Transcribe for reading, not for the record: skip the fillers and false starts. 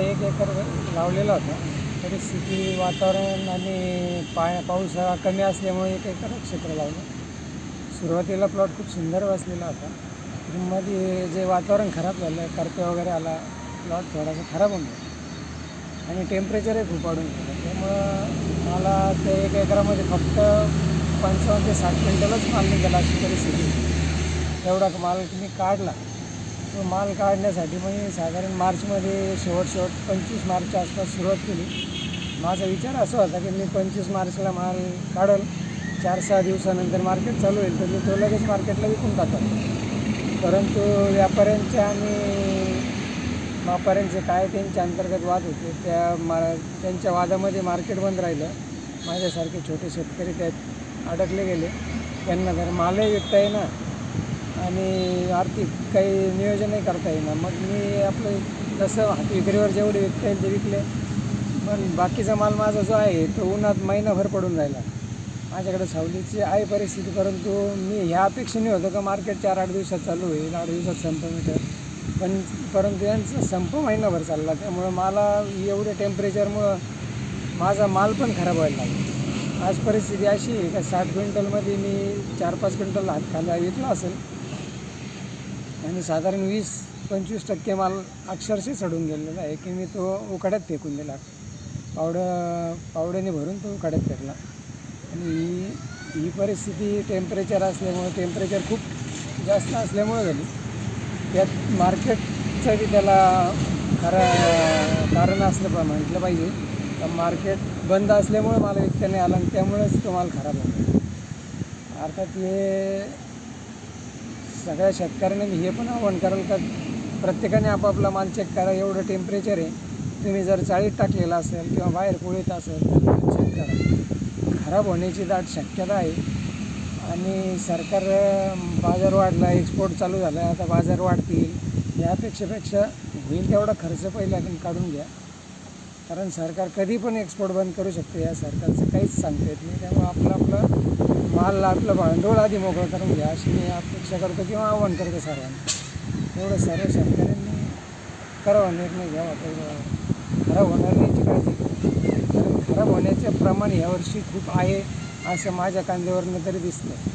1 acre लावलेला होता. परिस्थिती वातावरण आणि पाऊस कमी असल्यामुळे 1 एकर क्षेत्र लावलं. सुरुवातीला प्लॉट खूप सुंदर बसलेला होता. मध्ये जे वातावरण खराब झालं, करपे वगैरे आला, प्लॉट थोडासा खराब होऊन गेला आणि टेम्परेचरही खूप वाढून गेलं. त्यामुळं मला ते 1 एकरामध्ये फक्त 55 ते 60 क्विंटलच माल निघाला अशी परिस्थिती. एवढा माल मी काढला. तो माल काढण्यासाठी मी साधारण मार्चमध्ये शेवट 25 मार्चच्या आसपास सुरुवात केली. माझा विचार असा होता की मी 25 मार्चला माल काढेल, 4-6 दिवसानंतर मार्केट चालू होईल तर मी तो लगेच मार्केटला विकून टाकेल. परंतु व्यापाऱ्यांच्या आणि व्यापाऱ्यांचे काय त्यांच्या अंतर्गत वाद होते, त्यांच्या वादामध्ये मार्केट बंद राहिलं. माझ्यासारखे छोटे शेतकरी त्यात अडकले गेले. त्यांना जर मालही विकता येईना आणि आर्थिक काही नियोजनही करता येईना. मग मी आपलं जसं हाती विक्रीवर जेवढे विकता येईल ते विकले. पण बाकीचा माल माझा जो आहे तो उन्हात महिनाभर पडून राहिला. माझ्याकडे सावलीची आहे परिस्थिती, परंतु मी ह्या अपेक्षेने होतो का मार्केट 4-8 दिवसात चालू होईल, 8 दिवसात संप मिळेल. परंतु यांचा संप महिनाभर चालला. त्यामुळं मला एवढ्या टेम्परेचरमुळं माझा माल पण खराब व्हायला लागला. आज परिस्थिती अशी आहे का 60 क्विंटलमध्ये मी 4-5 क्विंटल हातखाला विकला असेल आणि साधारण 20-25% माल अक्षरशः सडून गेलेला आहे की मी तो उकाड्यात फेकून दिला. पावड्याने भरून तो उकाड्यात फेकला. आणि ही परिस्थिती टेम्परेचर असल्यामुळे, टेम्परेचर खूप जास्त असल्यामुळे झाली. त्यात मार्केटचं बी त्याला कारण असलं म्हटलं पाहिजे. तर मार्केट बंद असल्यामुळे मला विकता नाही आला आणि त्यामुळेच तो माल खराब होतो. अर्थात हे सगळ्या शेतकऱ्यांना मी हे पण आव्हान करेल का प्रत्येकाने आपापला माल चेक करा. एवढं टेम्परेचर आहे, तुम्ही जर 40 टाकलेला असेल किंवा बाहेर कुळीत असेल तर चेक करा. खराब होण्याची दाट शक्यता आहे. आणि सरकार बाजार वाढला, एक्सपोर्ट चालू झाला, आता बाजार वाढतील यापेक्षा होईल तेवढा खर्च पहिला काढून घ्या. कारण सरकार कधी पण एक्सपोर्ट बंद करू शकते. या सरकारचं काहीच सांगता येत नाही. त्यामुळे आपलं माल, आपलं भांडवल आधी मोकळं करून घ्या अशी मी अपेक्षा करतो किंवा आव्हान करतो सर्वांना. एवढं सर्व शेतकऱ्यांनी करावा, निर्णय घ्यावा. तेवढं खराब होणार नाही याची काळजी. कारण खराब होण्याचं प्रमाण यावर्षी खूप आहे असं माझ्या कांद्यावरनं तरी दिसतं.